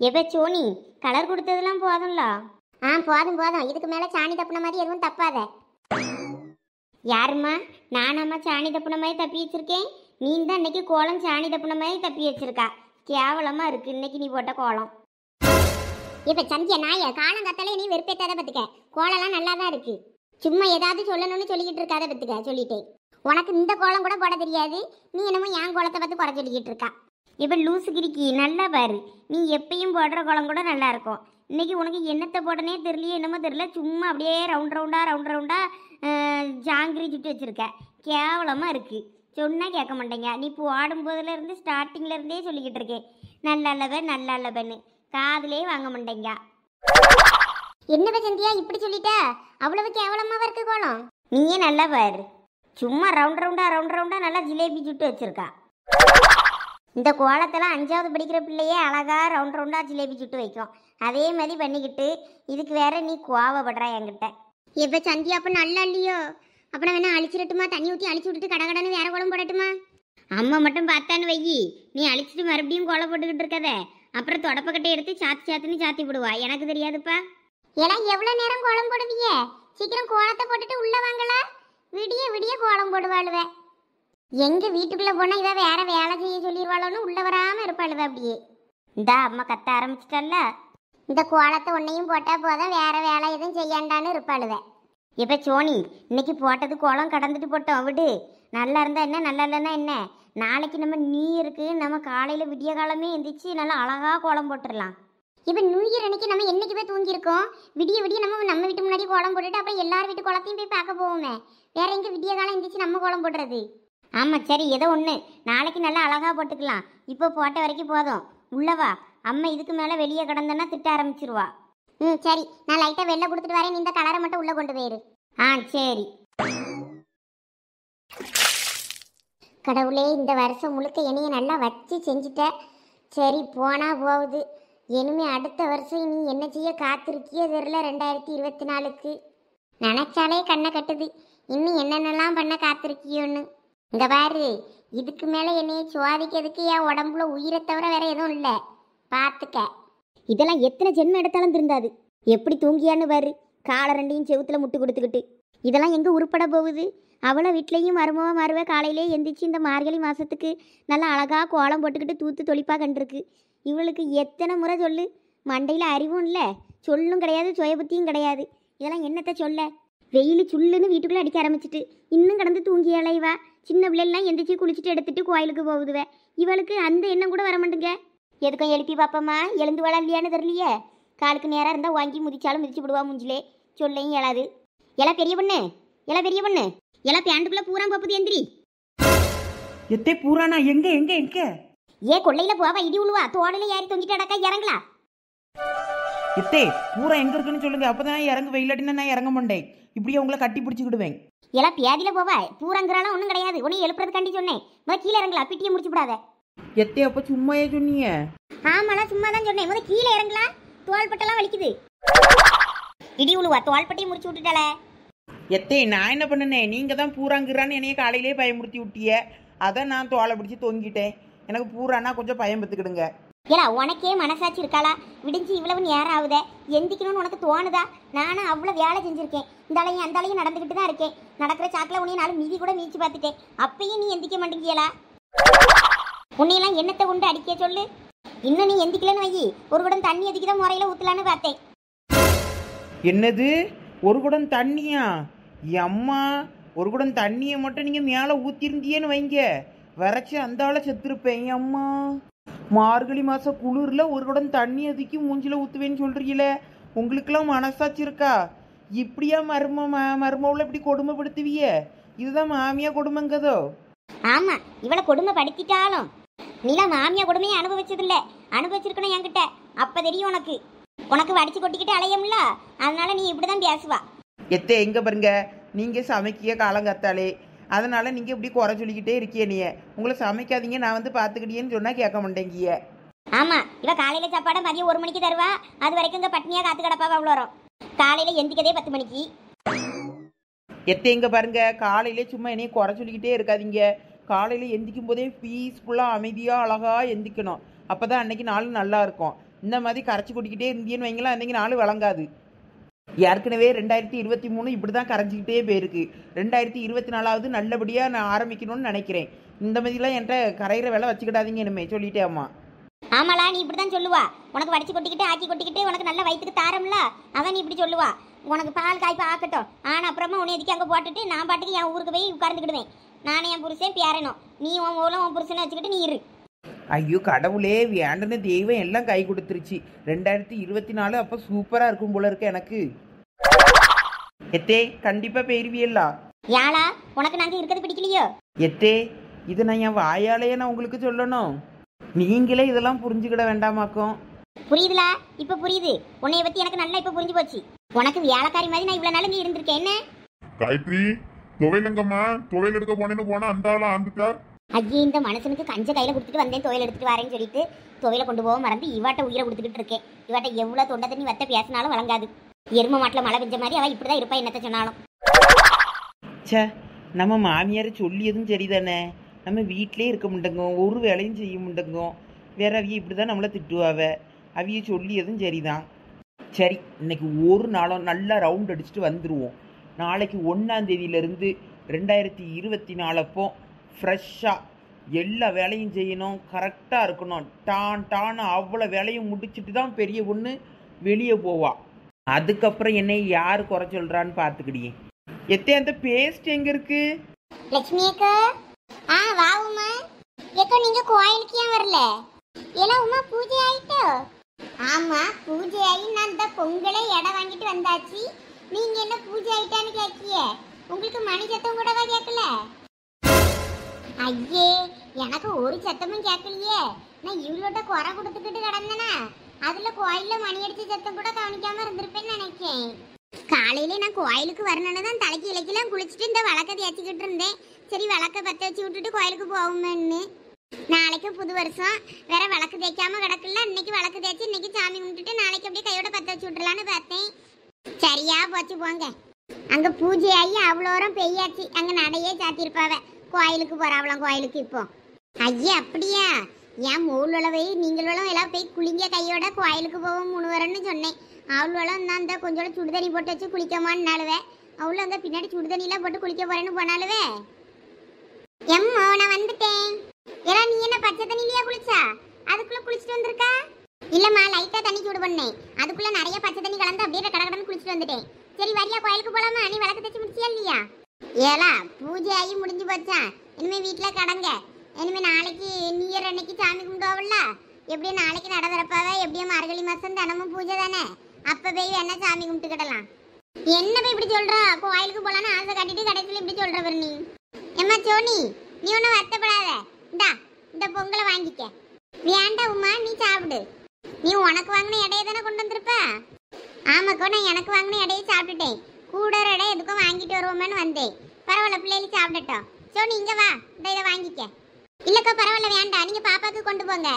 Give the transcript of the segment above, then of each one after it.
எப்ப Sony colour கொடுத்ததெல்லாம் போதும்ல? போதும் போதும். இதுக்கு மேல சாணி தப்புன மாதிரி எதுவும் தப்பாத. யாரும்மா? நானாம்மா சாணி தப்புன மாதிரி தப்பி வச்சிருக்கேன்? நீ தான் இன்னைக்கு கோலம் சாணி தப்புன மாதிரி தப்பி வச்சிருக்கா. கேவலமா இருக்கு இன்னைக்கு நீ போட்ட கோலம். இப்ப சந்தியா நாய காலங்காத்தாலே நீ வெறுப்பேத்தாத பத்துக்க. கோலம்லாம் நல்லா தான் இருக்கு. சும்மா ஏதாவது சொல்லணும்னு சொல்லிக்கிட்டு இருக்காத பத்துக்க. சொல்லிட்டேன். உனக்கு இந்த கோலம் கூட போட தெரியாது. நீ என்னமோ என் கோலத்தை பார்த்து குறை சொல்லிக்கிட்டு இருக்கா. இப்போ லூசு கிரிக்கி நல்லா பாரு. நீ எப்பயும் போடுற கோலம் கூட நல்லா இருக்கும். இன்னைக்கு உனக்கு என்னத்தை போடனே தெரியலையே என்னமோ தெரியல. சும்மா அப்படியே ரவுண்ட் ரவுண்டா ஜாங்கிரி சுட்டு வச்சிருக்க. கேவலமாக இருக்கு. சொன்னால் கேட்க மாட்டேங்க. நீ இப்போ ஆடும்போதுல இருந்து ஸ்டார்டிங்ல இருந்தே சொல்லிக்கிட்டு இருக்கேன் நல்லா இல்லவன்னு. காதுலே வாங்க மாட்டேங்க. என்னவ சந்தியா இப்படி சொல்லிட்ட? அவ்வளவு கேவலமாக இருக்கு கோலம். நீயே நல்லா பாரு. சும்மா ரவுண்ட் ரவுண்டா நல்லா ஜிலேபி சுட்டு வச்சிருக்கா. இந்த கோலத்தெல்லாம் 5வது படிக்கிற பிள்ளையே அழகா ரவுண்டா ஜிலேபி சுட்டு வைக்கும். அதே மாதிரி பண்ணிக்கிட்டு இதுக்கு வேற நீ கோவப்படுறா என்கிட்ட. எப்ப சந்தியா அப்ப நல்லா இல்லையோ? அப்புறம் வேணா அழிச்சிடட்டுமா? தண்ணி ஊற்றி அழிச்சு விட்டுட்டு கடகடன்னு வேற கோலம் போடட்டுமா? அம்மா மட்டும் பார்த்தான்னு வையி. நீ அழிச்சிட்டு மறுபடியும் கோலம் போட்டுக்கிட்டு இருக்கத. அப்புறம் தொடப்பக்கட்டை எடுத்து சாத்துன்னு சாத்தி விடுவா. எனக்கு தெரியாதுப்பா. ஏன்னா எவ்வளவு நேரம் கோலம் போடுவீங்க? சீக்கிரம் கோலத்தை போட்டுட்டு உள்ள வாங்கல. விடிய கோலம் போடுவாளுவ. எங்க வீட்டுக்குள்ள போனா இவ வேற வேலை செய்ய சொல்லிடுவாளோன்னு உள்ள வராம இருப்பாளுவ. அப்படியே இந்த அம்மா கத்த ஆரம்பிச்சிட்டல்ல. இந்த கோலத்தை ஒன்னையும் போட்டா போதும், வேற வேலை எதுவும் செய்யாண்டான்னு இருப்பாளுவ. இப்ப சோனி இன்னைக்கு போட்டது கோலம் கடந்துட்டு போட்டோம் விடு. நல்லா இருந்தா என்ன, நல்லா இல்லைன்னா என்ன? நாளைக்கு நம்ம நியூ இயருக்கு நம்ம காலையில விடிய காலமே எந்திரிச்சு நல்லா அழகா கோலம் போட்டுடலாம். இப்போ நியூ இயர் அன்னைக்கு நம்ம என்னைக்கு போய் தூங்கியிருக்கோம்? விடிய நம்ம வீட்டு முன்னாடி கோலம் போட்டுட்டு அப்புறம் எல்லார் வீட்டு கோலத்தையும் போய் பார்க்க போவோமே. வேற எங்க விடிய காலம் எந்திரிச்சு நம்ம கோலம் போடுறது? ஆமாம் சரி, ஏதோ ஒன்று. நாளைக்கு நல்லா அழகாக போட்டுக்கலாம். இப்போ போட்ட வரைக்கும் போதும். உள்ளவா அம்மா இதுக்கு மேலே வெளியே கிடந்தன்னா திட்ட ஆரம்பிச்சிருவா. சரி, நான் லைட்டாக வெளில கொடுத்துட்டு வரேன். நீ இந்த கலரை மட்டும் உள்ளே கொண்டு போயிரு. சரி. கடவுளே, இந்த வருஷம் முழுக்க என்னைய நல்லா வச்சு செஞ்சுட்ட. சரி போனா போகுது. இனிமே அடுத்த வருஷம் நீ என்ன செய்ய காத்திருக்கியோ தெரியல. 2024க்கு நினைச்சாலே கண்ணை கட்டுது. இன்னும் என்னென்னலாம் பண்ண காத்திருக்கியோன்னு. இங்க பாரு, இதுக்கு மேலே என்னைய சுவாதிக்கிறதுக்கு என் உடம்புல உயிரை தவிர வேற எதுவும் இல்லை. பார்த்துக்க. இதெல்லாம் எத்தனை ஜென்மம் எடுத்தாலும் திருந்தாது. எப்படி தூங்கியான்னு பாரு. காலை ரெண்டையும் செவுத்துல முட்டு கொடுத்துக்கிட்டு. இதெல்லாம் எங்கே உருப்பட போகுது? அவளை வீட்லேயும் மருமவ காலையிலே எந்திரிச்சு இந்த மார்கழி மாதத்துக்கு நல்லா அழகாக கோலம் போட்டுக்கிட்டு தூத்து தொளிப்பாக கண்டிருக்கு. இவளுக்கு எத்தனை முறை சொல்லு. மண்டையில் அறிவும் இல்லை, சொல்லும் கிடையாது, சுயபுத்தியும் கிடையாது. இதெல்லாம் என்னத்தை சொல்ல? வெயில் சுள்ளுன்னு வீட்டுக்குள்ளே அடிக்க ஆரம்பிச்சிட்டு இன்னும் கடந்து தூங்கி அலைவா. சின்ன பிள்ளைலாம் எந்திரிச்சு குளிச்சுட்டு எடுத்துட்டு கோயிலுக்கு போகுதுவே. இவளுக்கு அந்த எண்ணம் கூட வர மாட்டேங்க. எதுக்கும் எழுப்பி பாப்பம்மா, எழுந்து வாழ இல்லையான்னு தெரியலையே. காலுக்கு நேராக இருந்தால் வாங்கி மிதிச்சாலும் மிதிச்சு விடுவா. முஞ்சிலே சொல்லையும் எழாது. எல்லாம் பெரிய பொண்ணு, எல்லாம் பேண்டுக்குள்ளே பூரா போகுது. எந்திரி. எத்தே பூரானா? எங்க எங்க எங்க? கொள்ளையில போவா, இடி உழுவா. தோளில ஏறி தொங்கிட்டு அடக்கா இறங்கலா. எத்தே பூரா எங்க இருக்குன்னு சொல்லுங்க. அப்பதான் இறங்க. வெயிலாட்டினா நான் இறங்க மாட்டேன். இப்படியே உங்களை கட்டி பிடிச்சிக்கிடுவேன். எல்லாம் பேதியில போவா. பூராங்கிறாலாம் ஒன்றும் கிடையாது. உன்னை எழுப்புறதுக்காண்டி சொன்னேன். கீழே இறங்கலா. பிட்டியை முடிச்சு விடாத. எத்தே அப்ப சும்மாயே சொன்னீங்க? ஆமாலாம் சும்மா தான் சொன்னேன். கீழே இறங்கலா. தோள்பட்டெல்லாம் வலிக்குது. இடி உழுவா. தோள்பட்டையை முடிச்சு விட்டுட்டாளே. எத்தே நான் என்ன பண்ணனேன்? நீங்க தான் பூராங்கிறான்னு என்னைய காலையிலே பயமுறுத்தி விட்டிய. அதான் நான் தோலை பிடிச்சி தொங்கிட்டேன். எனக்கு பூரானா கொஞ்சம் பயம் பெற்றுக்கிடுங்க. ஏலா உனக்கே மனசாட்சி இருக்காளா? விடிஞ்சு இவ்வளவு நேரம் ஆகுதே, எந்திக்கணும்னு உனக்கு தோணுதா? நானும் அவ்வளோ வேலை செஞ்சுருக்கேன். இந்தாலையும் அந்தாலையும் நடந்துக்கிட்டு தான் இருக்கேன். நடக்கிற சாக்கில் உன்னைய நாலு மீதி கூட மீச்சு பார்த்துட்டேன். அப்பயும் நீ எந்திக்க மாட்டேங்கியலா? உன்னையெல்லாம் என்னத்தை கொண்டு அடிக்க சொல்லு. இன்னும் நீ எந்திக்கலன்னு வை. ஒரு குடம் தண்ணி எதுக்கிற முறையில் ஊற்றலான்னு பார்த்தேன். என்னது ஒரு குடம் தண்ணியா? அம்மா, ஒரு குடம் தண்ணியை மட்டும் நீங்கள் மேலே ஊற்றிருந்தியேன்னு வைங்க, வரைச்சி அந்த ஆளை செத்துருப்பேன். அம்மா, மார்கழி மாதம் குளிரில் ஒரு குடம் தண்ணி அதுக்கு மூஞ்சில் ஊற்றுவேன்னு சொல்கிறீங்களே, உங்களுக்கெல்லாம் மனசாச்சு இருக்கா? இப்படியா மருமவில் இப்படி கொடுமைப்படுத்துவிய? இதுதான் மாமியா கொடுமைங்கதோ? ஆமாம், இவளை கொடுமைப்படுத்திட்டாலும் நீலாம் மாமியா கொடுமையை அனுபவிச்சதில்ல. அனுபவிச்சிருக்கணும் என்கிட்ட. அப்போ தெரியும் உனக்கு. உனக்கு வடிச்சு கொட்டிக்கிட்டு அலையம்ல, அதனால நீ இப்படிதான் பேசுவா. எத்தே எங்க பாருங்க, நீங்க சமைக்கிய காலங்கத்தாலே, அதனால நீங்க இப்படி குறை சொல்லிக்கிட்டே இருக்கிய. நீ உங்களை சமைக்காதீங்க, நான் வந்து பாத்துக்கிட்டேன்னு சொன்னா கேட்க மாட்டேங்கிய. ஆமா, இவ காலையில சாப்பாடு மதியம் 1 மணிக்கு தருவா. அது வரைக்கும் இங்க பட்னியா காத்து கிடப்பா. அவ்வளோ வரும். காலையில எந்திக்கதே 10 மணிக்கு. எத்தே எங்க பாருங்க, காலையிலே சும்மா என்னைய குறை சொல்லிக்கிட்டே இருக்காதீங்க. காலையில எந்திக்கும் போதே பீஸ்ஃபுல்லா அமைதியா அழகா எந்திக்கணும். அப்பதான் அன்னைக்கு நாள் நல்லா இருக்கும். இந்த மாதிரி கரைச்சி கொட்டிக்கிட்டே இருந்தீங்கன்னு வைங்களா, அன்றைக்கி நாள் வழங்காது. ஏற்கனவே 2023 இப்படி தான் கரைஞ்சிக்கிட்டே போயிருக்கு. 2024 நல்லபடியாக நான் ஆரம்பிக்கணும்னு நினைக்கிறேன். இந்த மாதிரிலாம் என்கிட்ட கரையிற வேலை வச்சுக்கிடாதீங்க இனிமே, சொல்லிட்டே அம்மா. ஆமாலா, நீ இப்படி தான் சொல்லுவா. உனக்கு வடிச்சு கொட்டிக்கிட்டு ஆக்கி கொட்டிக்கிட்டு உனக்கு நல்ல வயிற்றுக்கு தாரம்ல, அவன் நீ இப்படி சொல்லுவா. உனக்கு பால் காய்ப்பா ஆக்கட்டும். ஆனால் அப்புறமா உன்னை எதுக்கு அங்கே போட்டுட்டு நான் பாட்டுக்கு என் ஊருக்கு போய் உட்கார்ந்துக்கிடுவேன். நானே என் புருஷன் பேரணும், நீ உன் மூலம் உன் புருஷனை வச்சுக்கிட்டு நீ இரு. ஐயோ கடவுளே, வேண்டன தெய்வம் எல்லாம் கை கொடுத்துருச்சு. 2024 அப்போ சூப்பராக இருக்கும் போல இருக்கு எனக்கு. எத்தே கண்டிப்பாக போயிருவியல்லா? யாழா, உனக்கு நாங்கள் இருக்கிறது பிடிக்கலையோ? எத்தே இது நான் என் வாயாலேயே நான் உங்களுக்கு சொல்லணும். நீங்களே இதெல்லாம் புரிஞ்சுக்கிட வேண்டாமாக்கும். புரியுதுலா, இப்போ புரியுது. உன்னைய பற்றி எனக்கு நல்லா இப்போ புரிஞ்சு போச்சு. உனக்கு வேலைக்காரி மாதிரி நான் இவ்வளோ நாள் இங்கே இருந்திருக்கேன். என்ன காயத்ரி, துவையலங்கம்மா, துவையல் எடுக்க போனேன்னு அந்த ஆள் ஆந்துட்டார். ஐயே, இந்த மனுஷனுக்கு கஞ்ச கையில் கொடுத்துட்டு வந்தேன், துவையல் எடுத்துட்டு வரேன்னு சொல்லிட்டு துவையில கொண்டு போக மறந்து இவாட்ட உயிரை கொடுத்துக்கிட்டு இருக்கேன். இவாட்ட எவ்வளோ தொண்டை தண்ணி வத்த பேசினாலும் வழங்காது. எரும மாட்டில் மழை பெஞ்ச மாதிரி அவள் இப்படி தான் இருப்பா, என்னத்தை சொன்னாலும். சே, நம்ம மாமியார் சொல்லியதும் சரிதானே. நம்ம வீட்டிலே இருக்க முண்டங்க, ஒரு வேலையும் செய்ய முண்டங்க. வேற அவிய இப்படி தான் நம்மளை திட்டுவாவ. அவிய சொல்லியதும் சரிதான். சரி, இன்னைக்கு ஒரு நாளும் நல்லா ரவுண்ட் அடிச்சுட்டு வந்துடுவோம். நாளைக்கு 1ஆம் தேதியிலேருந்து 2024 அப்போ ஃப்ரெஷ்ஷாக எல்லா வேலையும் செய்யணும், கரெக்டாக இருக்கணும். டான் அவ்வளோ வேலையும் முடிச்சுட்டு தான் பெரிய பொண்ணு வெளியே போவா. அதுக்கப்புறம் என்னை யார் குறை சொல்கிறான்னு பார்த்துக்கிடியே. எத்தே அந்த பேஸ்ட் எங்கே இருக்கு? லட்சுமி அக்கா, வா உமா. ஏக்கா, நீங்க கோயிலுக்கு ஏன் வரல? எல்லாம் உமா பூஜை ஆயிட்டோ? ஆமா, பூஜை ஆகி நான் இந்த பொங்கலை எடை வாங்கிட்டு வந்தாச்சு. நீங்க என்ன பூஜை ஆயிட்டான்னு கேட்கிய? உங்களுக்கு மணி சத்தம் கூடவா கேட்கல? ஐயே, எனக்கு ஒரு சத்தமும் கேட்கலையே. நான் இவ்வளோட்ட குறை கொடுத்துக்கிட்டு கிடந்தேனா, அதுல கோயில்ல மணி அடிச்ச சத்தம் கூட கவனிக்காம இருந்திருப்பேன்னு நினைக்கேன். காலையில நான் கோயிலுக்கு வரணும்னு தான் தலைக்கு இலைக்கெல்லாம் குளிச்சுட்டு இந்த விளக்க தேய்ச்சிக்கிட்டு இருந்தேன். சரி, விளக்க பற்ற வச்சு விட்டுட்டு கோயிலுக்கு போவோம்னு. நாளைக்கு புது வருஷம் வேற, விளக்கு தேய்க்காம கிடக்குல. இன்னைக்கு விளக்கு தேய்ச்சி இன்னைக்கு சாமி கும்பிட்டுட்டு நாளைக்கு அப்படியே கையோட பற்ற வச்சு விட்டுலான்னு பார்த்தேன். சரியா போச்சு போங்க. அங்க பூஜை ஆகி அவ்வளோ நேரம் பெய்யாச்சு. அங்க நடையே சாத்திருப்பாவ. கோயிலுக்கு போறாவலாம் கோயிலுக்கு இப்போ. ஐயா அப்படியா? ஏன் மூலளவை நீங்களும் எல்லாம் போய் குளிங்க கையோட, கோயிலுக்கு போவோம் முழுவரன்னு சொன்னேன். அவ்வளோலாம் தான் அந்த கொஞ்சோட சுடுதண்ணி போட்டு வச்சு குளிக்கமான்னாலுவே. அவ்வளோ அங்கே பின்னாடி சுடுதண்ணிலாம் போட்டு குளிக்க போறேன்னு போனாலுவே. எம்மோ, நான் வந்துட்டேன். எல்லாம் நீ என்ன பச்சை தண்ணிலையா குளிச்சா? அதுக்குள்ள குளிச்சுட்டு வந்திருக்கா? இல்லம்மா, லைட்டா தண்ணி சூடு பண்ணேன். அதுக்குள்ள நிறைய பச்சை தண்ணி கலந்து அப்படியே கடகடன்னு குளிச்சுட்டு வந்துட்டேன். சரி, வரியா கோயிலுக்கு போலாமா? நீ விளக்கு தச்சு முடிச்சியா இல்லையா? ஏலா, பூஜை ஆகி முடிஞ்சு போச்சா? இனிமே வீட்டுல கடங்க. இனிமே நாளைக்கு நியூ இயர் அன்னைக்கு சாமி கும்பிடுவோம்ல. எப்படியும் நாளைக்கு நட திறப்பாவே. எப்படியும் மார்கழி மாசம் தினமும் பூஜை தானே. அப்ப போய் வேணா சாமி கும்பிட்டுக்கிடலாம். என்ன போய் இப்படி சொல்றா? கோயிலுக்கு போலான்னு ஆசை காட்டிட்டு கடைசியில் இப்படி சொல்ற நீ. ஏம்மா சோனி, நீ ஒன்றும் வருத்தப்படாத. இந்தா, இந்த பொங்கலை வாங்கிக்க. வேண்டாம் உமா, நீ சாப்பிடு. நீ உனக்கு வாங்கின இடையை தானே கொண்டு வந்திருப்ப. ஆமாக்கோ, நான் எனக்கு வாங்கின இடையை சாப்பிட்டுட்டேன். கூட ஒரு இடம் எதுக்கும் வாங்கிட்டு வருவோமேன்னு வந்தேன். பரவாயில்ல, பிள்ளைகளுக்கு சாப்பிடட்டும். சோனி, இங்க வா, இதை வாங்கிக்க. இல்லக்கா பரவாயில்ல, வேண்டாம், நீங்க பாப்பாக்கு கொண்டு போங்க.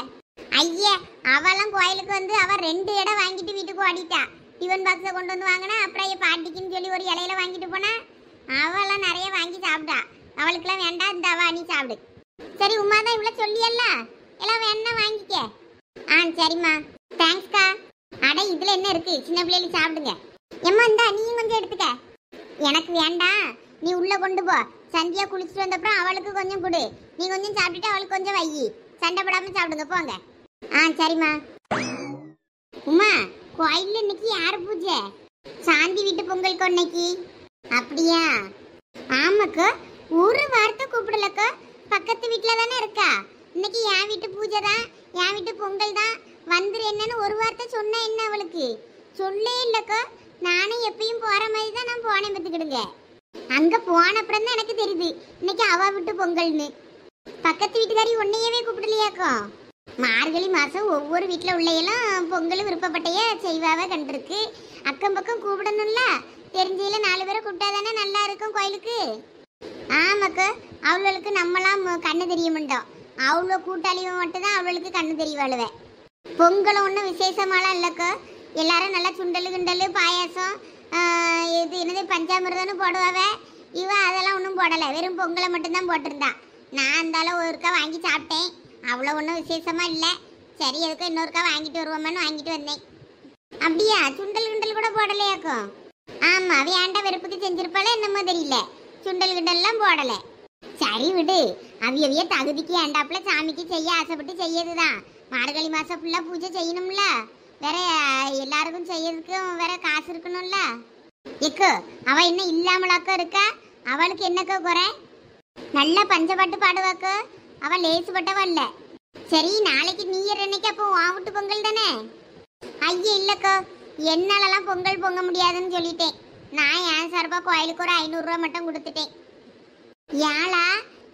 ஐயா, அவெல்லாம் கோயிலுக்கு வந்து அவ 2 இடம் வாங்கிட்டு வீட்டுக்கு ஓடிட்டா. டிஃபன் பாக்ஸை கொண்டு வந்து வாங்கினா, அப்புறம் என் பாட்டிக்குன்னு சொல்லி ஒரு இலையில வாங்கிட்டு போனா. அவெல்லாம் நிறைய வாங்கி சாப்பிட்டா. அவளுக்குலாம் வேண்டாம், இந்த அவ நீ சாப்பிடு. சரி, உமா தான் இவ்வளோ சொல்லியல்ல, எல்லாம் வேணா வாங்கிக்க. சரிம்மா, தேங்க்ஸ்க்கா. அட, இதுல என்ன இருக்கு? சின்ன பிள்ளைகளுக்கு சாப்பிடுங்க. எம்மா, இந்தா நீயும் கொஞ்சம் எடுத்துக்க. எனக்கு வேண்டாம், நீ உள்ள கொண்டு போ. சந்தியா குளிச்சுட்டு வந்தப்புறம் அவளுக்கு கொஞ்சம் கொடு. நீ கொஞ்சம் சாப்பிட்டுட்டு அவளுக்கு கொஞ்சம் வை. சண்டை போடாம சாப்பிடுங்க, போங்க. சரிம்மா. உமா, கோயில்ல இன்னைக்கு யாரு பூஜை? சாந்தி வீட்டு பொங்கலுக்கு இன்னைக்கு. அப்படியா? ஆமாக்கா, ஒரு வார்த்தை கூப்பிடலக்கா. பக்கத்து வீட்டுல தானே இருக்கா. இன்னைக்கு என் வீட்டு பூஜை தான், என் வீட்டு பொங்கல் தான். வந்துரு என்னன்னு ஒரு வார்த்தை சொன்னா என்ன அவளுக்கு? சொல்லே இல்லக்கா. நானும் எப்பயும் போற மாதிரி தான் நான் போனேன் பார்த்துக்கிடுங்க. அங்க போன அப்புறம் தான் எனக்கு தெரியுது இன்னைக்கு அவ வீட்டு பொங்கல்னு. பக்கத்து வீட்டுக்காரி உன்னையவே கூப்பிடலையாக்கோ? மார்கழி மாசம் ஒவ்வொரு வீட்டுல உள்ளையெல்லாம் பொங்கல் விருப்பப்பட்டைய செய்வாவ கண்டிருக்கு. அக்கம் பக்கம் கூப்பிடணும்ல. தெரிஞ்சையில 4 பேரை கூப்பிட்டா தானே நல்லா இருக்கும் கோயிலுக்கு. ஆமாக்கா, அவளுக்கு நம்மளாம் கண்ணு தெரிய மாட்டோம். அவ்வளோ கூட்டாளிவ மட்டும் தான் அவளுக்கு கண்ணு தெரியவாளுவ. பொங்கலும் ஒன்றும் விசேஷமாலாம் இல்லைக்கா. எல்லாரும் நல்லா சுண்டல் கிண்டல் பாயாசம் இது என்னது பஞ்சாமிரதம்னு போடுவாவ. இவ அதெல்லாம் ஒன்றும் போடலை, வெறும் பொங்கலை மட்டும்தான் போட்டிருந்தா. நான் இருந்தாலும் ஒருக்கா வாங்கி சாப்பிட்டேன். அவ்வளோ ஒன்றும் விசேஷமா இல்லை. சரி எதுக்கும் இன்னொருக்கா வாங்கிட்டு வருவோமான்னு வாங்கிட்டு வந்தேன். அப்படியா? சுண்டல் கிண்டல் கூட போடலையாக்கும்? ஆமா, வேண்ட வெறுப்புக்கு செஞ்சிருப்பாளே என்னமோ தெரியல, சுண்டல் கிண்டல்லாம் போடல. சரி விடு, அவிய தகுதிக்கு ஏண்டாப்புல சாமிக்கு செய்ய ஆசைப்பட்டு செய்யறதுதான். மார்கழி மாசம் ஃபுல்லா பூஜை செய்யணும்ல, வேற எல்லாருக்கும் செய்யறதுக்கும் வேற காசு இருக்கணும்ல. எக்கு அவ என்ன இல்லாமலாக்கோ இருக்கா? அவளுக்கு என்னக்கோ குறை? நல்ல பஞ்சப்பாட்டு பாடுவாக்கோ, அவ லேசுப்பட்டவ இல்ல. சரி, நாளைக்கு நீ அன்னைக்கு அப்போ வாவுட்டு பொங்கல் தானே? ஐயா இல்லக்கோ, என்னாலலாம் பொங்கல் பொங்க முடியாதுன்னு சொல்லிட்டேன். நான் என் சார்பா கோயிலுக்கு ஒரு 500 ரூபா மட்டும் கொடுத்துட்டேன். ஏழா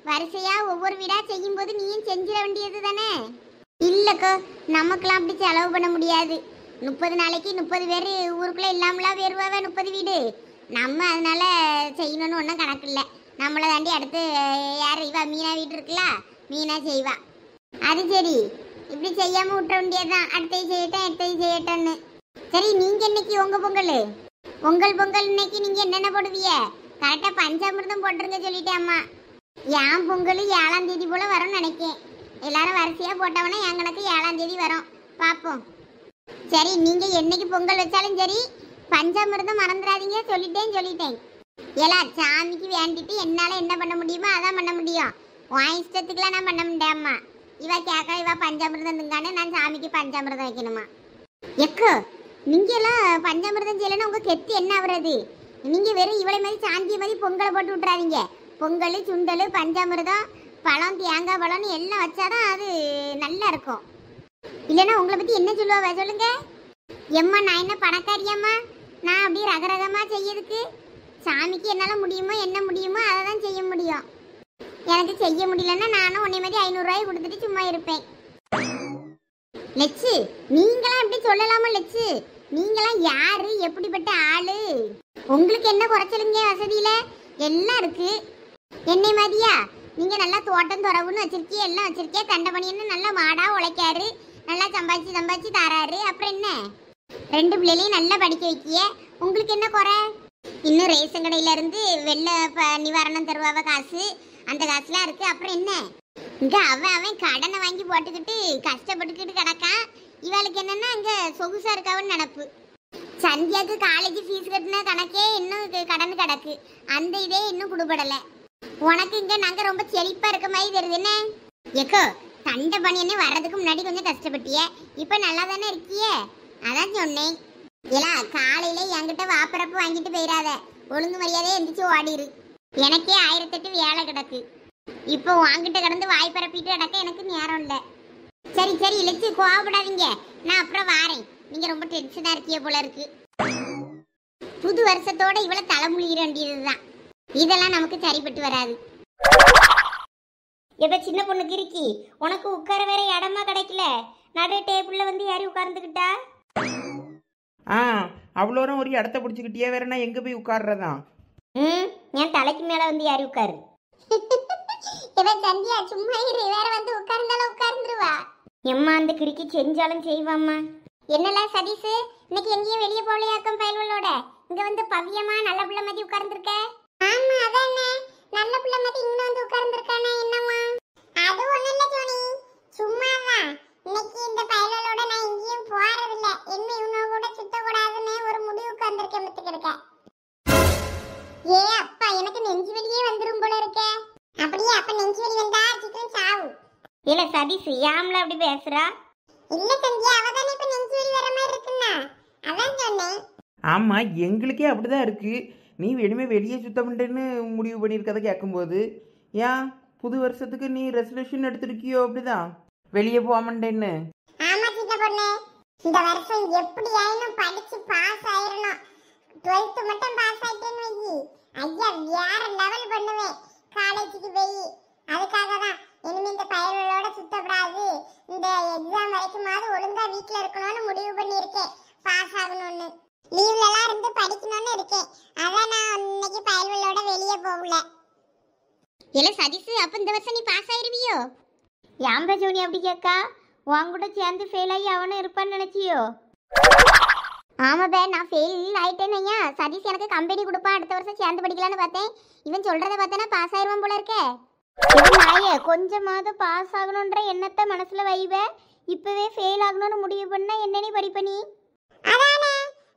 வரிசையா ஒவ்வொரு வீடா செய்யும் போது நீயும் செஞ்சிட வேண்டியது தானே? இல்லக்கோ, நமக்கெல்லாம் அப்படி செலவு பண்ண முடியாது. 30 நாளைக்கு 30 பேர் ஊருக்குள்ள இல்லாமலாம் வேறுவாவே 30 வீடு. நம்ம அதனால செய்யணும்னு ஒன்றும் கணக்கு இல்லை. நம்மளை தாண்டி அடுத்து யார் இவா மீனா வீடு இருக்குல்ல, மீனா செய்வா. அது சரி, இப்படி செய்யாம விட்ட வேண்டியதுதான். அடுத்தது செய்யட்டேன்னு. சரி, நீங்க இன்னைக்கு உங்க பொங்கல் பொங்கல் இன்னைக்கு நீங்க என்னென்ன போடுவீங்க? கரெக்டா பஞ்சாமிர்தம் போட்டுருங்க சொல்லிட்டேன் அம்மா. என் பொங்கல் 7ஆம் தேதி போல வரும்னு நினைக்கேன். எல்லாரும் வரிசையா போட்டவனா என் கணக்கு 7ஆம் தேதி வரும், பார்ப்போம். சரி, நீங்க என்னைக்கு பொங்கல் வச்சாலும் சரி பஞ்சாமிர்தம் மறந்துடாதீங்க சொல்லிட்டேன். ஏலா சாமிக்கு வேண்டிட்டு என்னால என்ன பண்ண முடியுமோ அதான் பண்ண முடியும். உன் இஷ்டத்துக்குலாம் நான் பண்ண முடியாம்மா. இவ கேட்க இவ பஞ்சாமிர்தம் திங்கானே நான் சாமிக்கு பஞ்சாமிர்தம் வைக்கணுமா? எக்கோ, நீங்க எல்லாம் பஞ்சாமிர்தம் செய்யலன்னா உங்க கெத்து என்ன ஆகுறது? நீங்க வெறும் இவளை மாதிரி சாந்திய மாதிரி பொங்கலை போட்டு விட்டுறாதீங்க. பொங்கல், சுண்டல், பஞ்சாமிர்தம், பழம், தேங்காய் பழம்னு எல்லாம் வச்சாதான் அது நல்லா இருக்கும். இல்லைன்னா உங்களை பத்தி என்ன சொல்லுவா சொல்லுங்க. எம்மா, நான் என்ன பணக்காரியாம்மா? நான் அப்படியே ரகரகமா செய்யறதுக்கு சாமிக்கு என்னால் முடியுமோ என்ன முடியுமோ அதை தான் செய்ய முடியும். எனக்கு செய்ய முடியலன்னா நானும் உன்னை மாதிரி 500 ரூபாய் கொடுத்துட்டு சும்மா இருப்பேன். லட்சு, நீங்களாம் இப்படி சொல்லலாமா? லட்சு, நீங்களாம் யாரு, எப்படிப்பட்ட ஆளு? உங்களுக்கு என்ன குறைச்சலுங்க? வசதியில எல்லாம் இருக்கு. என்னை மாதிரியா? நீங்க நல்லா தோட்டம் துறவுன்னு வச்சிருக்கீ, எல்லாம் வச்சிருக்கே. கண்டபணின்னு நல்லா மாடா உழைக்காரு, நல்லா சம்பாதிச்சு தாராரு. அப்புறம் என்ன, 2 பிள்ளைகளையும் நல்லா படிக்க வைக்கிய. உங்களுக்கு என்ன குறை? இன்னும் ரேஷன் கடையில இருந்து வெள்ள நிவாரணம் தருவாவ காசு, அந்த காசுலாம் இருக்கு. அப்புறம் என்ன, இங்க அவன் கடனை வாங்கி போட்டுக்கிட்டு கஷ்டப்பட்டுக்கிட்டு கிடக்கான். இவளுக்கு என்னன்னா அங்க சொகுசா இருக்காவன்னு நினப்பு. சந்தியாக்கு காலேஜ் ஃபீஸ் கட்டின கணக்கே இன்னும் கடன் கிடக்கு, அந்த இதே இன்னும் குடுபடலை. உனக்கு இங்க நாங்க ரொம்ப செழிப்பா இருக்க மாதிரி தெரியுது என்ன? எக்கோ, சண்டை பண்ணியனே வர்றதுக்கு முன்னாடி கொஞ்சம் கஷ்டப்பட்டிய, இப்ப நல்லா தானே இருக்கியே, அதான் சொன்னேன். ஏலா, காலையில என்கிட்ட வாப்பரப்பு வாங்கிட்டு போயிடாத, ஒழுங்கு மரியாதை எந்திரிச்சு ஓடிரு. எனக்கே 1008 வேலை கிடக்கு. இப்போ வாங்கிட்ட கிடந்து வாய் பரப்பிட்டு கிடக்க எனக்கு நேரம் இல்லை. சரி இழைச்சு கோவப்படாதீங்க, நான் அப்புறம் வாரேன். நீங்க ரொம்ப டென்ஷனா இருக்கிய போல இருக்கு. புது வருஷத்தோட இவளை தலைமுழிகிற வேண்டியதுதான். இதெல்லாம் நமக்கு சரிப்பட்டு வராது. எப்ப சின்ன பொண்ணுக்கு இருக்கி, உனக்கு உட்கார வேற இடமா கிடைக்கல, நடு டேபிள்ல வந்து யாரி உட்கார்ந்துக்கிட்டா? அவ்வளோரம் ஒரு இடத்த பிடிச்சிக்கிட்டியே, வேற நான் எங்க போய் உட்கார்றதான்? என் தலைக்கு மேல வந்து யாரி உட்காரு. சந்தியா சும்மா இரு, வேற வந்து உட்கார்ந்தாலும் உட்கார்ந்துருவா. எம்மா, அந்த கிறுக்கி செஞ்சாலும் செய்வாம்மா. என்னல சதீஷ், இன்னைக்கு எங்கேயும் வெளியே போகலையாக்கும் பயல்களோட? இங்க வந்து பவ்யமா நல்ல பிள்ளை மாதிரி உட்கார்ந்துருக்க. ஆமா, அதானே நல்ல பிள்ளை மாதிரி இங்க வந்து உட்கார்ந்துருக்கானே. என்னம்மா? அது ஒண்ணு இல்ல ஜோனி, சும்மாதான். இன்னைக்கு இந்த பயல்களோட நான் எங்கேயும் போறது இல்ல, என்ன இவனோ கூட சுத்த கூடாதுன்னு ஒரு முடிவுக்கு வந்திருக்கேன். மத்துக்கிருக்க ஏ அப்பா, எனக்கு நெஞ்சு வலியே வந்துரும் போல இருக்கே. அப்படியே? அப்ப நெஞ்சு வலி வந்தா சீக்கிரம் சாவு. இல்ல சதீஷ், யாம்ல அப்படி பேசுறா? இல்ல சந்தியா, அவதானே இப்ப நெஞ்சு வலி வர மாதிரி இருக்குன்னா அதான் சொன்னேன். ஆமா, எங்களுக்கே அப்படிதான் இருக்கு. நீ வேணுமே வெளியே சுத்தம் பண்ணுன்னு முடிவு பண்ணியிருக்கதை கேட்கும்போது, ஏன் புது வருஷத்துக்கு நீ ரெசல்யூஷன் எடுத்திருக்கியோ? அப்படிதான் வெளியே போகாமண்டேன்னு. ஆமா சின்ன பொண்ணு, இந்த வருஷம் எப்படி ஆயினும் படிச்சு பாஸ் ஆயிரணும். 12th மட்டும் பாஸ் ஆயிட்டேன்னு வையி, ஐயா வேற லெவல் பண்ணுவேன் காலேஜுக்கு போய். அதுக்காக தான் இனிமே இந்த பயல்களோட சுத்தப்படாது, இந்த எக்ஸாம் வரைக்குமாவது ஒழுங்கா வீட்டுல இருக்கணும்னு முடிவு பண்ணியிருக்கேன். பாஸ் ஆகணும்னு, லீவ்ல எல்லாம் இருந்து படிக்கணும்னு இருக்கேன். அதான் நான் இன்னைக்கு பயல்களோட வெளியே போகல. இல்ல சதீஷ், அப்ப இந்த வருஷம் நீ பாஸ் ஆயிருவியோ? யாம்பா ஜோனி அப்படி கேட்கா? உன் கூட சேர்ந்து ஃபெயில் ஆகி அவனும் இருப்பான்னு நினைச்சியோ? ஆமா பே, நான் ஃபெயில் ஆயிட்டேன்னு ஐயா. சதீஷ் எனக்கு கம்பெனி கொடுப்பான், அடுத்த வருஷம் சேர்ந்து படிக்கலான்னு பார்த்தேன். இவன் சொல்றத பார்த்தனா பாஸ் ஆயிருவான் போல இருக்கே. நாயே, கொஞ்சமாவது பாஸ் ஆகணுன்ற எண்ணத்தை மனசுல வைவே. இப்பவே ஃபெயில் ஆகணும்னு முடிவு பண்ணா என்னன்னு படிப்ப நீ? அதானே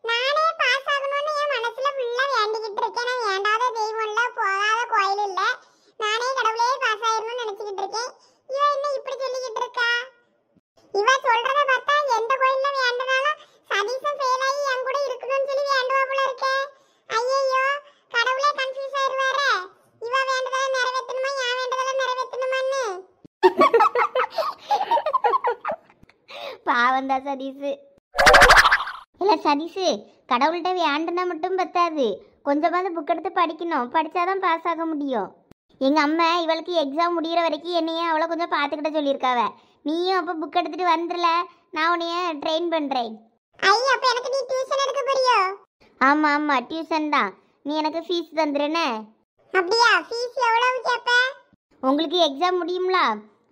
நானே பாஸ் ஆகணும்னு என் மனசுல ஃபுல்லா வேண்டிக்கிட்டு இருக்கேன். நான் வேண்டாத தெய்வம் இல்ல, போகாத கோயில் இல்ல, நானே கடவுளே பாஸ் ஆயிரணும்னு நினைச்சிட்டு இருக்கேன். இவ என்ன இப்படி சொல்லிக்கிட்டு இருக்கா? இவ சொல்றத பார்த்தா எந்த கோயில்ல வேண்டனாலும் சதீஷம் ஃபெயில் ஆகி என் கூட இருக்கணும்னு சொல்லி வேண்டுவா போல இருக்கே. ஐயோ கடவுளே கன்ஃபியூஸ் ஆயிருவாரே. இவ வேண்டதல நிறைவேற்றணுமா, என் வேண்டதல நிறைவேற்றணுமான்னு. பாவந்தா சதீஷு. இல்ல சதீஷு, கடவுள்கிட்ட வேண்டுனா மட்டும் பத்தாது, கொஞ்சமாவது புக் எடுத்து படிக்கணும். படிச்சாதான் பாஸ் ஆக முடியும். எங்க அம்மா இவளுக்கு எக்ஸாம் முடிகிற வரைக்கும் என்னைய அவளை கொஞ்சம் பார்த்துக்கிட்ட சொல்லியிருக்காவ. நீயும் அப்போ புக் எடுத்துட்டு வந்துடல, நான் உன்னைய ட்ரெயின் பண்ணுறேன். ஐயா அப்ப எனக்கு நீ டியூஷன் எடுக்க போறியோ? ஆமாம் ஆமாம், டியூஷன் தான். நீ எனக்கு ஃபீஸ் தந்துடுனே. அப்படியா? ஃபீஸ் எவ்வளவு கேப்ப? உங்களுக்கு எக்ஸாம் முடியும்ல,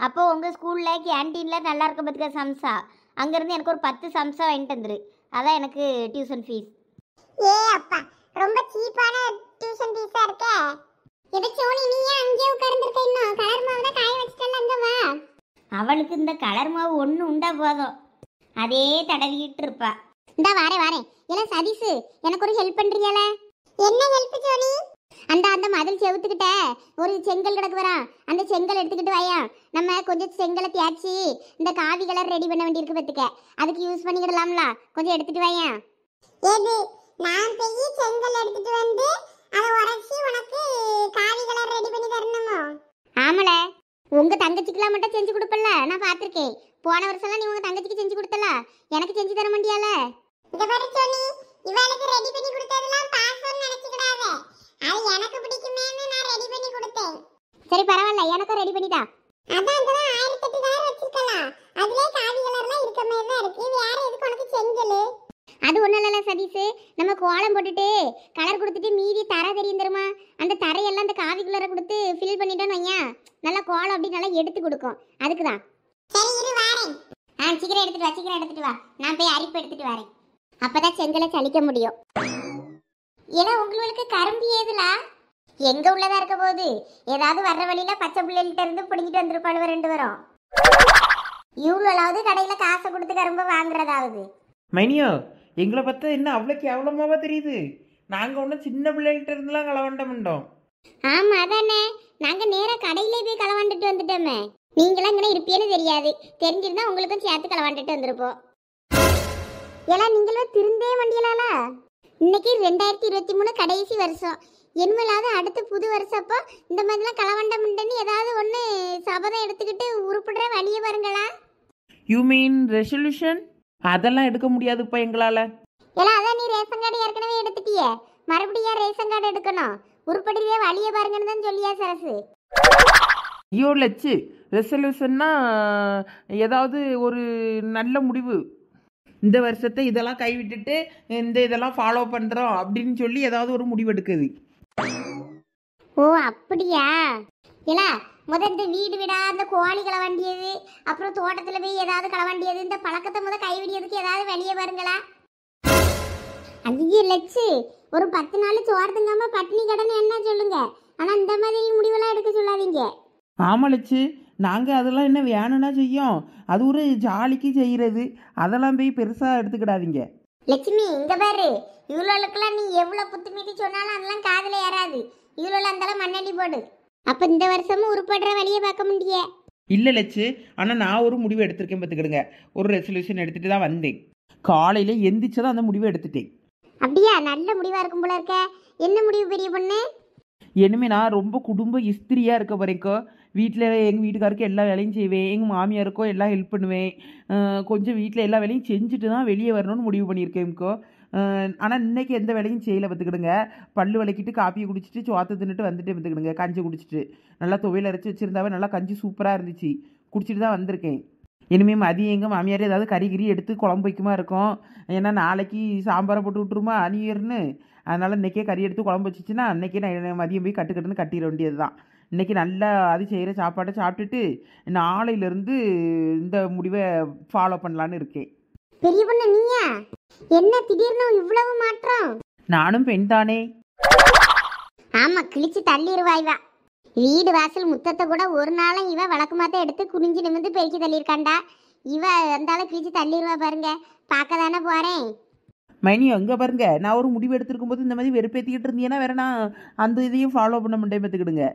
அப்போ உங்கள் ஸ்கூலில் கேன்டீனில் நல்லா இருக்க பார்த்துக்க சம்சா, அங்கேருந்து எனக்கு ஒரு 10 சம்சா வாங்கிட்டு வந்துரு. அதான் எனக்கு டியூஷன் ஃபீஸ். ஏ அப்பா, ரொம்ப சீப்பான டியூஷன் ஃபீஸா இருக்கே. எது சோனி, நீ ஏன் அங்கேயே உட்கார்ந்துருக்க? இன்னும் கலர் மாவு தான் காய வச்சிட்டல, அங்க வா. அவளுக்கு இந்த கலர் மாவு ஒன்று உண்டா போதும், அதே தடவிக்கிட்டு இருப்பா. இந்த வாரேன் வாரேன். இல்ல சதீஷ், எனக்கு ஒரு ஹெல்ப் பண்றீங்களா? என்ன ஹெல்ப் சோனி? அந்த மதில் செவுத்துக்கிட்ட ஒரு செங்கல் கிடக்கு வரா, அந்த செங்கல் எடுத்துக்கிட்டு வாயா. நம்ம கொஞ்சம் செங்கலை தேய்ச்சி இந்த காவி கலர் ரெடி பண்ண வேண்டியிருக்கு பார்த்துக்க, அதுக்கு யூஸ் பண்ணிக்கிடலாம்ல. கொஞ்சம் எடுத்துட்டு வாயா. எது? நான் போய் செங்கல் எடுத்துட்டு வந்து அதை உரைச்சி உனக்கு காவி கலர் ரெடி பண்ணி தரணுமோ? ஆமல, உங்க தங்கச்சிக்கெல்லாம் மட்டும் செஞ்சு கொடுப்பல, நான் பார்த்துருக்கேன். போன வருஷம்லாம் நீ உங்க தங்கச்சிக்கு செஞ்சு கொடுத்தல, எனக்கு செஞ்சு தர மாட்டியால? இங்க பாரு சோனி, இவளுக்கு ரெடி பண்ணி கொடுத்ததெல்லாம் பாசம்னு நினைச்சுக்கிடாத. அது எனக்கு பிடிக்குமேன்னு நான் ரெடி பண்ணி கொடுத்தேன். சரி பரவாயில்ல, எனக்கும் ரெடி பண்ணிட்டா. அதான் அங்கதான் 1008 கலர் வச்சிருக்கலாம். அதுலயே காவி கலர்லாம் இருக்க மாதிரி தான் இருக்கு. வேற எதுக்கு உனக்கு செங்கல்? அது ஒன்றும் இல்லைல்ல சதீஷ், நம்ம கோலம் போட்டுட்டு கலர் கொடுத்துட்டு மீதி தரை தெரியும் தருமா, அந்த தரையெல்லாம் அந்த காவி கலரை கொடுத்து ஃபில் பண்ணிட்டோன்னு வையா, நல்லா கோலம் அப்படி நல்லா எடுத்து கொடுக்கும். அதுக்கு தான். சரி இரு வாரேன். சீக்கிரம் எடுத்துட்டு வா, சீக்கிரம் எடுத்துட்டு வா. நான் போய் அரிப்பு எடுத்துட்டு வரேன், அப்பதான் செங்கலை சலிக்க முடியும். ஏன்னா உங்களுக்கு கரும்பு ஏதுலா எங்க உள்ளதா இருக்க போது, ஏதாவது வர்ற வழியில பச்சை பிள்ளைகிட்ட இருந்து பிடிங்கிட்டு வந்துருப்பாளுவ 2 பேரும். இவ்வளோலாவது கடையில காசை கொடுத்து கரும்பு வாங்குறதாவது. மைனியோ, எங்களை பார்த்தா என்ன அவ்வளோ கேவலமாவா தெரியுது? நாங்கள் ஒன்றும் சின்ன பிள்ளைகிட்ட இருந்துலாம் களவாண்டோம். ஆமா அதானே, நாங்க நேரா கடையிலே போய் களவாண்டுட்டு வந்துட்டோமே. நீங்களாம் இங்கே இருப்பேன்னு தெரியாது, தெரிஞ்சிருந்தா உங்களுக்கும் சேர்த்து களவாண்டுட்டு வந்திருப்போம். எல்லாம் நீங்களும் திருந்தே வண்டியலால. இன்னைக்கு 2023 கடைசி வருஷம், இனிமேலாவது அடுத்த புது வருஷம் அப்போ இந்த மாதிரிலாம் களவாண்டம் உண்டுன்னு ஏதாவது ஒன்று சபதம் எடுத்துக்கிட்டு உருப்பிடுற வழியை பாருங்களா. You mean resolution? அதெல்லாம் எடுக்க முடியாதுப்பா எங்களால். எல்லாம் அதான், நீ ரேஷன் கார்டு ஏற்கனவே எடுத்துட்டியே, மறுபடியும் ரேஷன் கார்டு எடுக்கணும். உருப்படியே வழியை பாருங்கன்னு தான் சொல்லியா சரசு. ஐயோ லட்சு, ரெசல்யூஷன்னா ஏதாவது ஒரு நல்ல முடிவு. இந்த வருஷத்தை இதெல்லாம் கைவிட்டுட்டு இதெல்லாம் ஃபாலோ பண்ணுறோம் அப்படின்னு சொல்லி ஏதாவது ஒரு முடிவு எடுக்குது. ஓ அப்படியா? இல்ல இந்த வீடு விடா அந்த கோழி களவாண்டியது, அப்புறம் தோட்டத்தில் போய் ஏதாவது களவாண்டியது, இந்த பழக்கத்தை கைவிடியதுக்கு ஏதாவது வெளியே பாருங்களா. அதிக லட்சு, ஒரு 10 நாள் சோறு தங்காம பட்டினி கடன் என்ன சொல்லுங்க, ஆனா இந்த மாதிரி முடிவெல்லாம் எடுக்க சொல்லாதீங்க. ஆமாம் லட்சு, நாங்கள் அதெல்லாம் என்ன வேணும்னா செய்யும், அது ஒரு ஜாலிக்கு செய்கிறது, அதெல்லாம் போய் பெருசாக எடுத்துக்கிடாதீங்க. லட்சுமி இங்க பாரு, இவ்வளோக்கெல்லாம் நீ எவ்வளவு புத்து மீதி சொன்னாலும் அதெல்லாம் காதுல ஏறாது. இவ்வளோ அந்தாலும் மண்ணெண்ணி போடு, அப்ப இந்த வருஷமும் உருப்படுற வழியை பார்க்க முடியே. இல்லை லட்சு, ஆனால் நான் ஒரு முடிவு எடுத்திருக்கேன் பார்த்துக்கிடுங்க. ஒரு ரெசல்யூஷன் எடுத்துகிட்டு தான் வந்தேன். காலையில் எந்திரிச்சதான் அந்த முடிவை எடுத்துட்டேன். அப்படியா? நல்ல முடிவா இருக்கும் போல இருக்க. என்ன முடிவு பெரிய பொண்ணு? இனிமே நான் ரொம்ப குடும்ப இஸ்திரியாக இருக்க வரைக்கும் வீட்டில் எங்கள் வீட்டுக்காருக்கு எல்லா வேலையும் செய்வேன், எங்கள் மாமியாருக்கும் எல்லாம் ஹெல்ப் பண்ணுவேன். கொஞ்சம் வீட்டில் எல்லா வேலையும் செஞ்சுட்டு தான் வெளியே வரணும்னு முடிவு பண்ணியிருக்கேன்க்கோ. ஆனால் இன்றைக்கி எந்த வேலையும் செய்யலை பார்த்துக்கிடுங்க. பல்லு விளக்கிட்டு காப்பியை குடிச்சிட்டு சோத்தை தின்னுட்டு வந்துட்டு பார்த்துக்கிடுங்க. கஞ்சி குடிச்சிட்டு நல்லா துவையில் அரைச்சி வச்சுருந்தாவே நல்லா கஞ்சி சூப்பராக இருந்துச்சு, குடிச்சிட்டு தான் வந்திருக்கேன். இனிமேல் மதியம் எங்கள் மாமியார் ஏதாவது கறி எடுத்து குழம்பு வைக்குமா இருக்கும். ஏன்னா நாளைக்கு சாம்பாரை போட்டு விட்டுருமா நியூ இயர்னு, அதனால் இன்றைக்கே கறி எடுத்து குழம்பு வச்சிச்சுன்னா அன்றைக்கே நான் மதியம் போய் கட்டுக்கட்டுன்னு கட்டிட வேண்டியது தான். இன்றைக்கி நல்லா அது செய்கிற சாப்பாட்டை சாப்பிட்டுட்டு நாளையிலேருந்து இந்த முடிவை ஃபாலோ பண்ணலான்னு இருக்கேன். பெரிய பொண்ணு நீயா? என்ன திடீர்னு இவ்வளவு மாற்றம்? நானும் பெண் தானே. ஆமா, கிழிச்சு தள்ளிடுவாய்வா. வீடு வாசல் முத்தத்தை கூட ஒரு நாளும் இவ வழக்கமாத்த எடுத்து குனிஞ்சு நிமிந்து பெருக்கி தள்ளியிருக்காண்டா. இவ அந்தாலும் கிழிச்சு தள்ளிடுவா பாருங்க. பார்க்க தானே போறேன். மைனி அங்கே பாருங்க, நான் ஒரு முடிவு எடுத்திருக்கும் போது இந்த மாதிரி வெறுப்பேற்றிக்கிட்டு இருந்தீங்கன்னா வேற நான் அந்த இதையும் ஃபாலோ பண்ண மாட்டேன், பார்த்துக்கிடுங்க.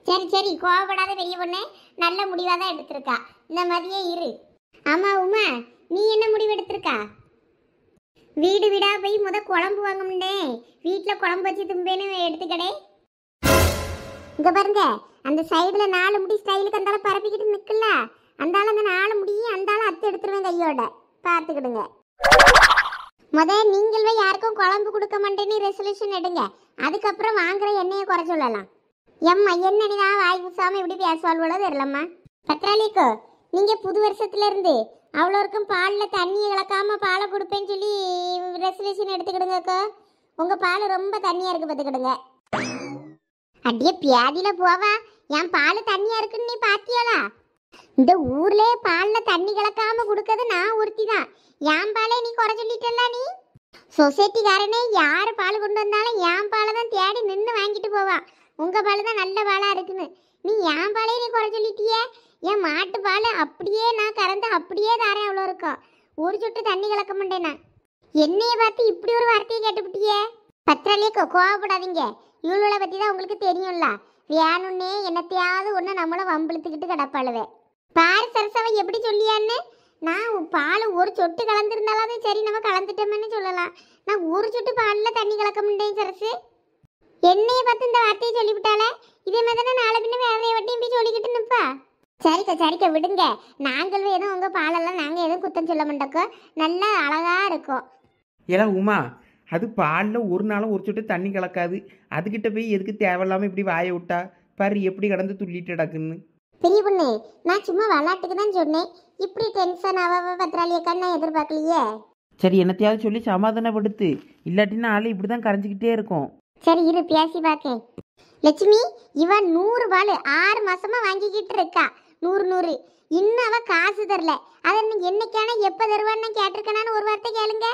சரி சரி, கோவப்படாத பெரிய பொண்ணு. நல்ல முடிவாக தான் எடுத்திருக்கா. இந்த மாதிரியே இரு. ஆமா உமா, நீ என்ன முடிவு எடுத்திருக்கா? வீடு வீடா போய் குழம்பு வாங்க முடியேன். வீட்டில் குழம்பு வச்சு தும்பேன்னு எடுத்துக்கடே. இங்க பாருங்க, அந்த சைடில் 4 முடி ஸ்டைலுக்கு அந்தால பரப்பிக்கிட்டு நிற்கல, அந்தால அந்த 4 முடியும் அந்தால அத்து எடுத்துருவேன் கையோட. பார்த்துக்கிடுங்க. நீங்கள் போய் யாருக்கும் குழம்பு கொடுக்க மாட்டேன்னு ரெசல்யூஷன் எடுங்க. அதுக்கப்புறம் வாங்குற எண்ணெயை குறை சொல்லலாம். எம்மா என்னதான் வாய் பூசாம இப்படி பேசுவாள்வளோ தெரியலம்மா. பத்ராலிக்கோ, நீங்க புது வருஷத்துல இருந்து அவ்வளோருக்கும் பாலில் தண்ணியை கலக்காம பாலை கொடுப்பேன்னு சொல்லி ரெசல்யூஷன் எடுத்துக்கிடுங்கக்கோ. உங்க பால் ரொம்ப தண்ணியா இருக்கு, பார்த்துக்கிடுங்க. அடியே பியாதியில போவா, என் பால் தண்ணியா இருக்குன்னு நீ பாத்தியாளா? இந்த ஊர்லயே பாலில் தண்ணி கலக்காம கொடுக்கறது நான் ஒருத்தி தான். என் பாலே நீ குறை சொல்லிட்டல்ல. நீ சொசைட்டிக்காரனே யார் பால் கொண்டு வந்தாலும் என் பாலை தான் தேடி நின்று வாங்கிட்டு போவா. உங்க பால் தான் நல்ல பாலா இருக்குன்னு நீ என் பாலே நீ குறை சொல்லிட்டியே. என் மாட்டு பால் அப்படியே நான் கறந்து அப்படியே தாரேன். அவ்வளோ இருக்கும், ஒரு சொட்டு தண்ணி கலக்க மாட்டேனா. என்னைய பார்த்து இப்படி ஒரு வார்த்தையை கேட்டுவிட்டியே. பத்திராலே கோவப்படாதீங்க. இவளோட பற்றி தான் உங்களுக்கு தெரியும்ல. வேணுன்னே என்னத்தையாவது ஒன்று நம்மளை வம்பிழுத்துக்கிட்டு கிடப்பாளுவே. பாரு சரசாவை எப்படி சொல்லியான்னு. நான் பால் ஒரு சொட்டு கலந்துருந்தாலும் சரி, நம்ம கலந்துட்டோம்னு சொல்லலாம். நான் ஒரு சொட்டு பாலில் தண்ணி கலக்க முடியேன் சரசு. என்னைய பார்த்து இந்த வார்த்தையை சொல்லிவிட்டாலே. இதே மாதிரி தானே நாளை பின்ன வேற வட்டியும் போய் சொல்லிக்கிட்டு நிற்பா. சரிக்கா விடுங்க. நாங்களும் எதுவும் உங்கள் பாலெல்லாம் நாங்கள் எதுவும் குத்தம் சொல்ல மாட்டோக்கோ. நல்லா அழகாக இருக்கும். ஏன்னா உமா, அது பாலில் ஒரு நாளும் ஒரு சொட்டு தண்ணி கலக்காது. அதுக்கிட்ட போய் எதுக்கு தேவையில்லாமல் இப்படி வாயை விட்டா பாரு எப்படி கடந்து துள்ளிட்டு கிடக்குன்னு. பெரிய பொண்ணு, நான் சும்மா விளாட்டுக்கு தான் சொன்னேன். இப்படி டென்ஷன் பத்திராளியக்கான்னு நான் எதிர்பார்க்கலையே. சரி, என்னத்தையாவது சொல்லி சமாதானப்படுத்து, இல்லாட்டின்னா ஆள் இப்படி தான் கரைஞ்சிக்கிட்டே இருக்கும். சரி இரு, பேசி பார்க்கேன். லட்சுமி, இவன் 100 பால் 6 மாசமா வாங்கிக்கிட்டு இருக்கா. 100 இன்னும் அவ காசு தரல. அதை என்னைக்கான எப்போ தருவான்னு கேட்டிருக்கேனான்னு ஒரு வார்த்தை கேளுங்க.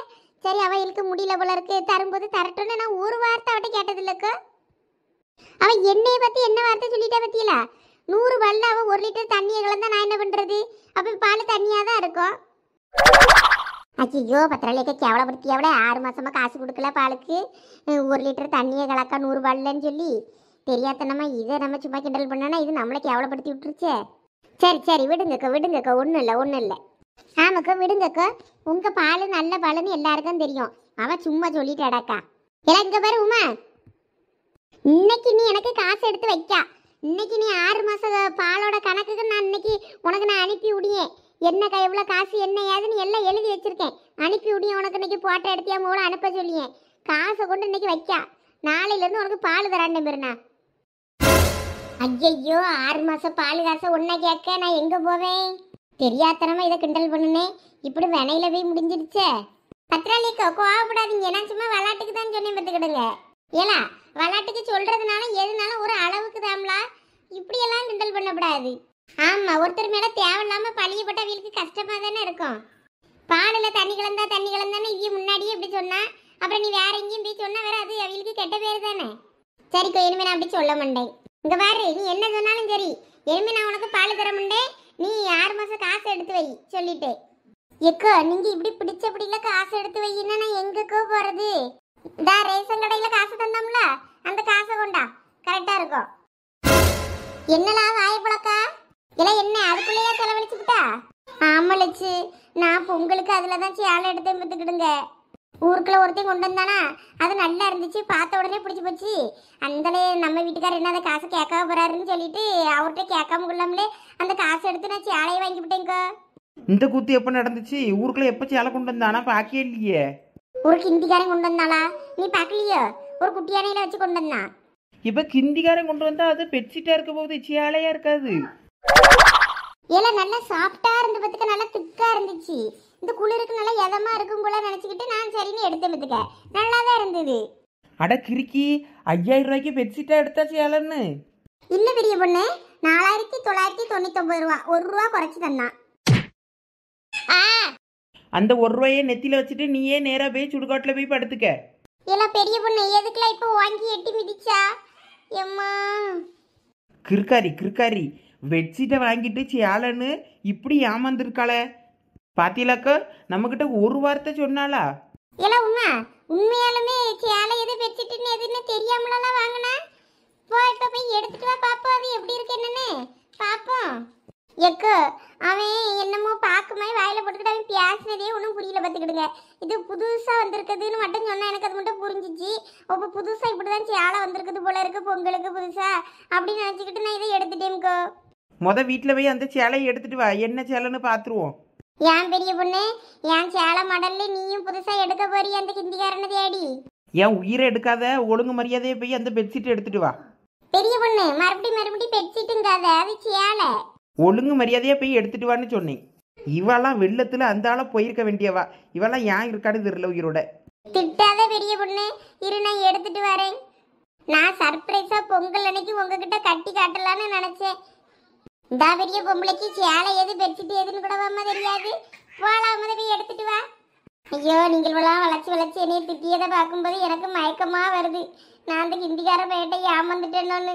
சரி, அவ இருக்கு முடியல போல இருக்கு, தரும்போது தரட்டும்னு நான் ஒரு வார்த்தை அவட்ட கேட்டது இல்லைக்கோ. அவன் என்னைய பத்தி என்ன வார்த்தை சொல்லிட்டா பத்தியில. 100 பால்ல அவன் 1 லிட்டர் தண்ணியை கலந்தா நான் என்ன பண்றது? அப்ப பால் தண்ணியா தான் இருக்கும். ஐயோ, பத்திராளியக்க கேவலப்படுத்தி எவ்வளோ 6 மாசமா காசு கொடுக்கல பாலுக்கு. 1 லிட்டர் தண்ணியை கலக்கா 100 பால்லன்னு சொல்லி தெரியாதனமா இதை நம்ம சும்மா கிண்டல் பண்ணனா இது நம்மளை கேவலப்படுத்தி விட்டுருச்சே. சரி விடுங்கக்கா, ஒன்றும் இல்லை. ஆமாக்கா விடுங்கக்கா. உங்க பால் நல்ல பாலுன்னு எல்லாருக்கும் தெரியும். அவன் சும்மா சொல்லிட்டாடாக்கா. எல்லாம் இங்க பாரு உமா, இன்னைக்கு நீ எனக்கு காசு எடுத்து வைக்கா. இன்னைக்கு நீ 6 மாச பாலோட கணக்குக்கு நான் இன்னைக்கு உனக்கு நான் அனுப்பி விடியேன். என்ன எவ்வளோ காசு என்ன ஏதுன்னு எல்லாம் எழுதி வச்சிருக்கேன். அனுப்பி விடியேன். உனக்கு இன்னைக்கு போட்டோ எடுத்தியா மூல அனுப்ப சொல்லியேன். காசை கொண்டு இன்னைக்கு வைக்கா. நாளையிலேருந்து உனக்கு பால் தரான்னு பேருண்ணா. ஐயையோ, 6 மாசம் பால் காசை ஒன்னா கேட்க நான் எங்க போவேன்? தெரியாதனமா இதை கிண்டல் பண்ணுனே. இப்படி வினையில போய் முடிஞ்சிருச்சே. பத்திராளிக்கா கோவப்படாதீங்க. நான் சும்மா விளாட்டுக்கு தான் சொன்னேன், பார்த்துக்கிடுங்க. ஏலா, விளாட்டுக்கு சொல்றதுனால எதுனாலும் ஒரு அளவுக்கு தாம்லா. இப்படியெல்லாம் கிண்டல் பண்ணக்கூடாது. ஆமா, ஒருத்தர் மேல தேவையில்லாம பழியப்பட்டவங்களுக்கு கஷ்டமா தானே இருக்கும். பாலில் தண்ணி கலந்தானே இவ முன்னாடியே இப்படி சொன்னா, அப்புறம் நீ வேற எங்கேயும் போய் சொன்னா வேற அது அவங்களுக்கு கெட்ட பேர் தானே. சரிக்கோ, இனிமே நான் அப்படி சொல்ல மாட்டேன். இங்க பாரு, நீ என்ன சொன்னாலும் சரி, இனிமே நான் உனக்கு பால் தர மாட்டேன். நீ 6 மாசம் காசு எடுத்து வை சொல்லிட்டு. எக்கோ, நீங்க இப்படி பிடிச்ச காசு எடுத்து வையின்னா நான் எங்கக்கோ போறது? இந்த ரேஷன் கடையில காசு தந்தோம்ல, அந்த காசை கொண்டா, கரெக்டா இருக்கும். என்னலா வாய்ப்பழக்கா? இல்லை என்ன அதுக்குள்ளேயே செலவழிச்சுக்கிட்டா? ஆமலச்சு, நான் பொங்கலுக்கு அதில் தான் சேலை எடுத்து பார்த்துக்கிடுங்க. ஊருக்குள்ள ஒருத்தையும் கொண்டு வந்தானா, அது நல்லா இருந்துச்சு. பார்த்த உடனே பிடிச்சி போச்சு. அந்த நம்ம வீட்டுக்காரர் என்ன அந்த காசை கேட்காம போறாருன்னு சொல்லிட்டு அவர்கிட்ட கேட்காம கொள்ளாமலே அந்த காசை எடுத்து நான் சேலையை வாங்கிவிட்டேங்க. இந்த கூத்து எப்போ நடந்துச்சு? ஊருக்குள்ள எப்போ சேலை கொண்டு வந்தானா? பாக்கே இல்லையே. ஒரு ஹிந்திக்காரன் கொண்டு வந்தாளா? நீ பார்க்கலையோ? ஒரு குட்டியானையில வச்சு கொண்டு வந்தான். இப்போ ஹிந்திக்காரன் கொண்டு வந்தா அது பெட்ஷீட்டா இருக்க போகுது, சேலையா இருக்காது. ஏல நல்லா சாஃப்டா இருந்து பத்துக்க, நல்லா திக்கா இருந்துச்சு. இந்த குளிருக்கு நல்லா எதமா இருக்கும் போல நினைச்சுக்கிட்டு நான் சரின்னு எடுத்து பத்துக்க, நல்லா தான் இருந்தது. அட கிறுக்கி, 5000 ரூபாய்க்கு பெட்ஷீட்டா எடுத்தா சேலன்னு? இல்ல பெரிய பொண்ணு, 4999 ரூபா, 1 ரூபா குறைச்சி தந்தான். அந்த 1 ரூபாயை நெத்தில வச்சுட்டு நீயே நேரா போய் சுடுகாட்டுல போய் படுத்துக்க. ஏல பெரிய பொண்ணு, எதுக்குலாம் இப்போ வாங்கி எட்டி மிதிச்சா? எம்மா கிறுக்காரி, பெட்ஷீட்டை வாங்கிட்டு சேலன்னு இப்படி ஏமாந்துருக்காளே. பாத்தீங்களாக்கா நம்மக்கிட்ட ஒரு வார்த்தை சொன்னாளா? எல்லாம் உண்மையாலுமே சேலை எது பெட்ஷீட்டுன்னு எதுன்னு தெரியாமலாம் வாங்கினா இப்போ போய் எடுத்துட்டு வா பாப்போம் அது எப்படி இருக்கு என்னன்னு பாப்போம். எக்கு அவன் என்னமோ பாக்குமே வாயில போட்டுக்கிட்டு அவன் பேசினதே ஒன்றும் புரியல பார்த்துக்கிடுங்க. இது புதுசா வந்திருக்குதுன்னு மட்டும் சொன்னா எனக்கு அது மட்டும் புரிஞ்சிச்சு. இப்போ புதுசா இப்படிதான் சேலை வந்திருக்குது போல இருக்கு பொங்கலுக்கு புதுசா அப்படின்னு நினச்சிக்கிட்டு நான் இதை எடுத்துட்டேன்க்கோ. வீட்டில் போய் அந்த சேலையை எடுத்துட்டு வா, என்ன சேலைன்னு பார்த்துருவோம். ஏன் பெரிய பொண்ணு என் சேலை மாடல்ல நீயும் புதுசா எடுக்க போறிய அந்த ஹிந்திக்காரனை தேடி? ஏன் உயிரை எடுக்காத, ஒழுங்கு மரியாதையை போய் அந்த பெட்ஷீட் எடுத்துட்டு வா. பெரிய பொண்ணு மறுபடியும் பெட்ஷீட்டுங்காத அது சேலை. ஒழுங்கு மரியாதையா போய் எடுத்துட்டு வான்னு சொன்னேன். இவெல்லாம் வெள்ளத்துல அந்த ஆள போயிருக்க வேண்டியவா, இவெல்லாம் ஏன் இருக்கான்னு தெரியல உயிரோட. திட்டாத பெரிய பொண்ணு, இரு நான் எடுத்துட்டு வரேன். நான் சர்ப்ரைஸா பொங்கல் அன்னைக்கு உங்ககிட்ட கட்டி காட்டலான்னு நினைச்சேன். இந்த பெரிய பொம்பளைக்கு சேலை எது பெட்ஷீட் எதுன்னு கூட வாம தெரியாது. போலாம் போய் எடுத்துட்டு வா. ஐயோ நீங்கள் வளைச்சு என்னைய திட்டியதை பார்க்கும்போது எனக்கு மயக்கமா வருது. நான் அந்த ஹிந்திக்கார பேட்டை ஏமாந்துட்டேன்னு.